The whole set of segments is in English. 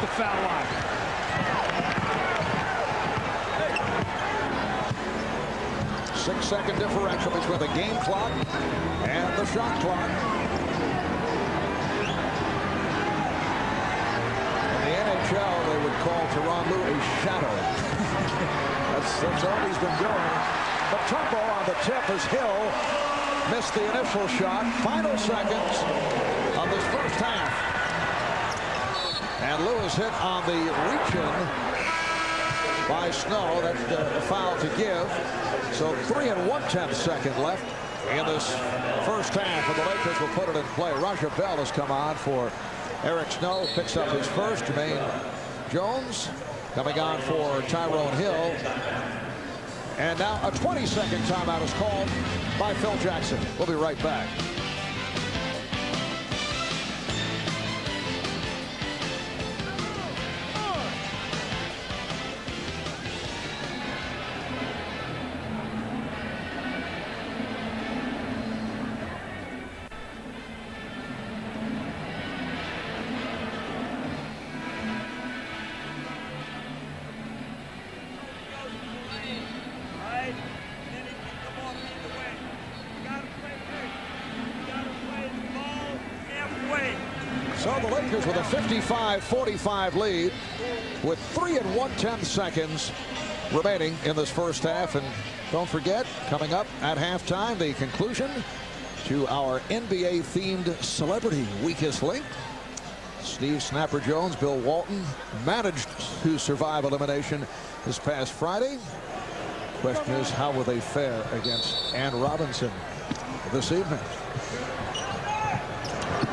the foul line. 6-second differential between the game clock and the shot clock. In the NHL, they would call Tyronn Lue a shadow. that's all he's been doing. But Tumbo on the tip as Hill missed the initial shot. Final seconds of this first half. And Lewis hit on the reach-in by Snow. That's the foul to give. So 3 1/10 second left in this first half. And the Lakers will put it in play. Raja Bell has come on for Eric Snow. Picks up his first. Jermaine Jones coming on for Tyrone Hill. And now a 20-second timeout is called by Phil Jackson. We'll be right back. So the Lakers with a 55-45 lead with 3 1/10 seconds remaining in this first half. And don't forget, coming up at halftime, the conclusion to our NBA-themed Celebrity Weakest Link. Steve Snapper Jones, Bill Walton managed to survive elimination this past Friday. Question is, how will they fare against Ann Robinson this evening?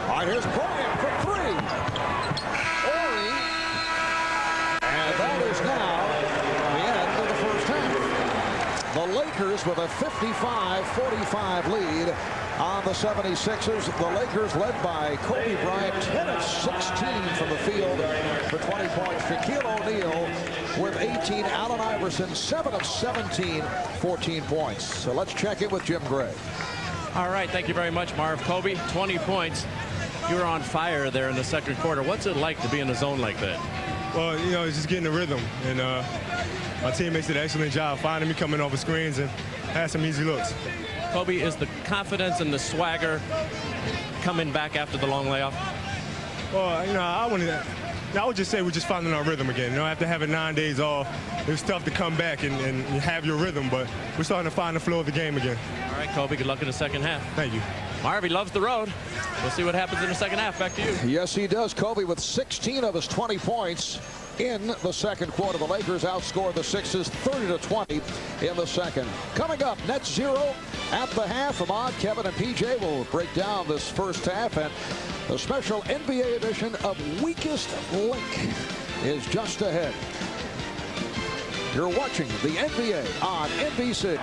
All right, here's Bryant for 3. Ori. And that is now the end of the first half. The Lakers with a 55-45 lead on the 76ers. The Lakers led by Kobe Bryant, 10 of 16 from the field for 20 points. Shaquille O'Neal with 18. Allen Iverson, 7 of 17, 14 points. So let's check in with Jim Gray. All right, thank you very much, Marv. Kobe, 20 points. You were on fire there in the second quarter. What's it like to be in the zone like that? Well, you know, it's just getting the rhythm. And my teammates did an excellent job finding me coming over screens and had some easy looks. Kobe, is the confidence and the swagger coming back after the long layoff? Well, you know, I would just say we're just finding our rhythm again. You know, after having 9 days off, it was tough to come back and have your rhythm, but we're starting to find the flow of the game again. All right, Kobe, good luck in the second half. Thank you. Marvy loves the road. We'll see what happens in the second half. Back to you. Yes, he does. Kobe with 16 of his 20 points in the second quarter. The Lakers outscored the Sixers 30-20 in the second. Coming up, Nets 0 at the half. Ahmad, Kevin, and PJ will break down this first half. And the special NBA edition of Weakest Link is just ahead. You're watching the NBA on NBC.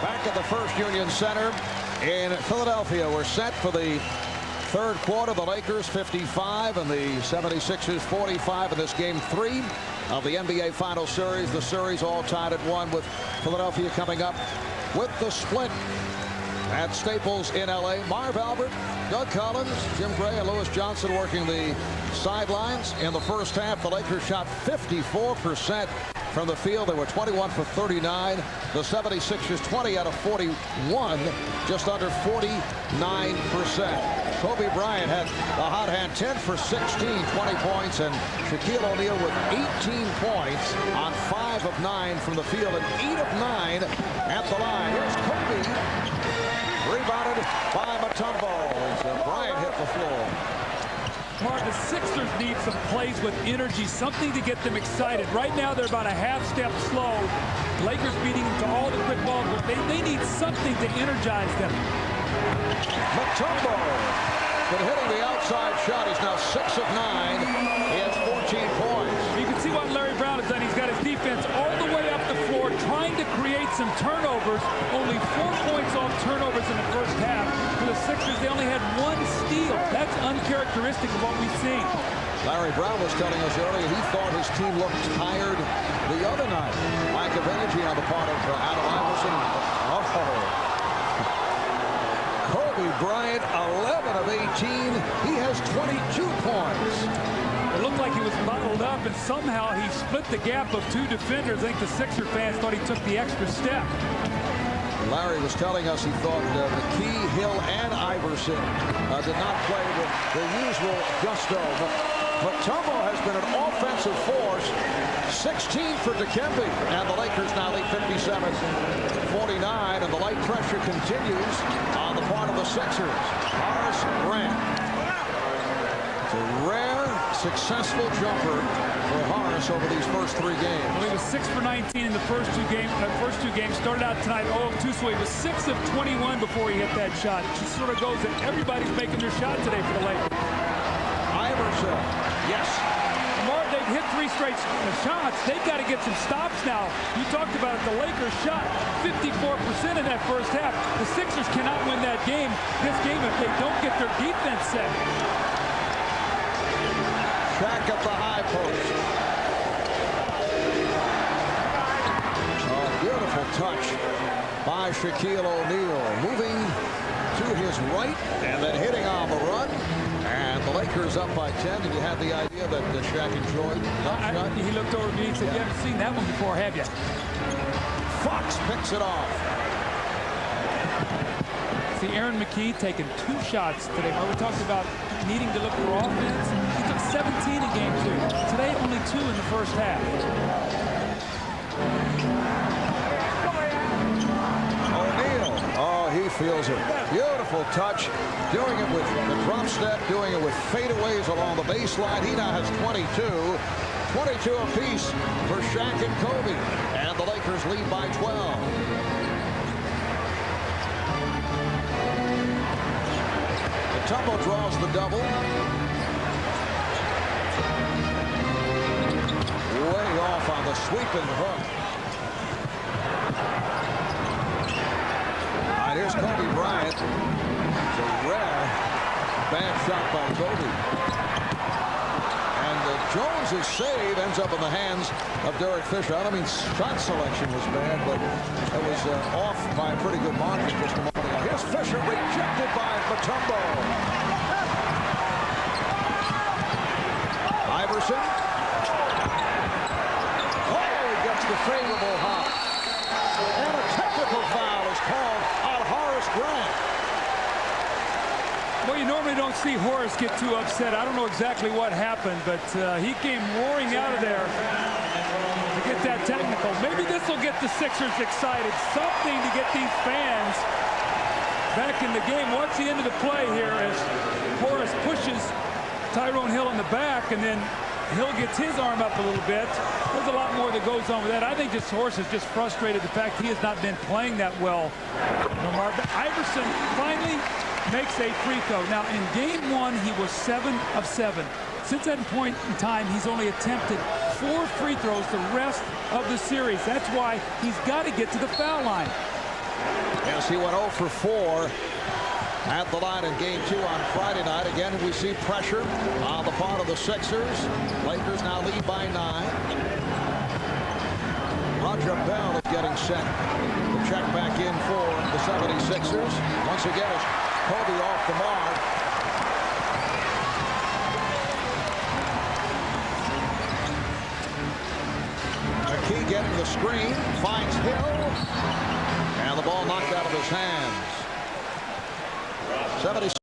Back at the First Union Center in Philadelphia, we're set for the third quarter. The Lakers 55 and the 76ers 45 in this game 3 of the NBA Final Series. The series all tied at 1 with Philadelphia coming up with the split at Staples in LA. Marv Albert, Doug Collins, Jim Gray, and Lewis Johnson working the sidelines. In the first half, the Lakers shot 54% from the field. They were 21 for 39. The 76ers 20 out of 41, just under 49%. Kobe Bryant had the hot hand, 10 for 16, 20 points, and Shaquille O'Neal with 18 points on 5 of 9 from the field and 8 of 9 at the line. Here's Kobe, rebounded by Mutombo as Bryant hit the floor. Mark, the Sixers need some plays with energy, something to get them excited. Right now, they're about a half step slow. Lakers beating them to all the quick balls, but they need something to energize them. Mutombo, but hitting the outside shot. He's now 6 of 9. He has 14 points. You can see what Larry Brown has done. He's got his defense all the way up the floor, trying to create some turnovers. Only 4 points off turnovers in the first half. For the Sixers, they only had 1 steal. That's uncharacteristic of what we've seen. Larry Brown was telling us earlier he thought his team looked tired the other night. Lack of energy on the part of Allen Iverson. Kobe Bryant, 11 of 18. He has 22 points. It looked like he was bottled up, and somehow he split the gap of 2 defenders. I think the Sixer fans thought he took the extra step. Larry was telling us he thought McKee, Hill, and Iverson did not play with the usual gusto. But Mutombo has been an offensive force. 16 for Dikembe, and the Lakers now lead 57-49, and the light pressure continues on the part of the Sixers. Horace Grant. It's a rare, successful jumper for Horace over these first 3 games. Well, he was 6 for 19 in the first two games. Started out tonight 0 of 2, so he was 6 of 21 before he hit that shot. It just sort of goes that everybody's making their shot today for the Lakers. Iverson, yes. Mark, they've hit 3 straight shots. They've got to get some stops now. You talked about it. The Lakers shot 54% in that first half. The Sixers cannot win that game, this game, if they don't get their defense set. Back at the high post. A beautiful touch by Shaquille O'Neal. Moving to his right and then hitting on the run. And the Lakers up by 10. Did you have the idea that Shaq enjoyed that shot? He looked over to me and said, "You haven't seen that one before, have you?" Fox picks it off. See, Aaron McKee taking 2 shots today. We talked about needing to look for offense. He took 17 in game 2. Today, only 2 in the first half. O'Neal. Oh, he feels it. Beautiful touch. Doing it with the drop step, doing it with fadeaways along the baseline. He now has 22. 22 apiece for Shaq and Kobe. And the Lakers lead by 12. Mutombo draws the double. Way off on the sweeping hook. All right, here's Kobe Bryant. It's a rare bad shot by Kobe. And Jones's save ends up in the hands of Derek Fisher. I don't mean shot selection was bad, but it was off by a pretty good margin just a moment ago. Here's Fisher, rejected by Mutombo. Iverson. Oh, he gets the favorable hop. And a technical foul is called on Horace Grant. Well, you normally don't see Horace get too upset. I don't know exactly what happened, but he came roaring out of there to get that technical. Maybe this will get the Sixers excited. Something to get these fans back in the game. Watch the end of the play here as Horace pushes Tyrone Hill in the back, and then Hill gets his arm up a little bit. There's a lot more that goes on with that. I think Horace is just frustrated the fact he has not been playing that well. But Iverson finally makes a free throw. Now, in game 1, he was 7 of 7. Since that point in time, he's only attempted 4 free throws the rest of the series. That's why he's got to get to the foul line. Yes, he went 0 for 4 at the line in game 2 on Friday night. Again, we see pressure on the part of the Sixers. Lakers now lead by 9. Roger Bell is getting set to check back in for the 76ers. Once again, it's Kobe off the mark. McKee getting the screen, finds Hill, and the ball knocked out of his hands. 76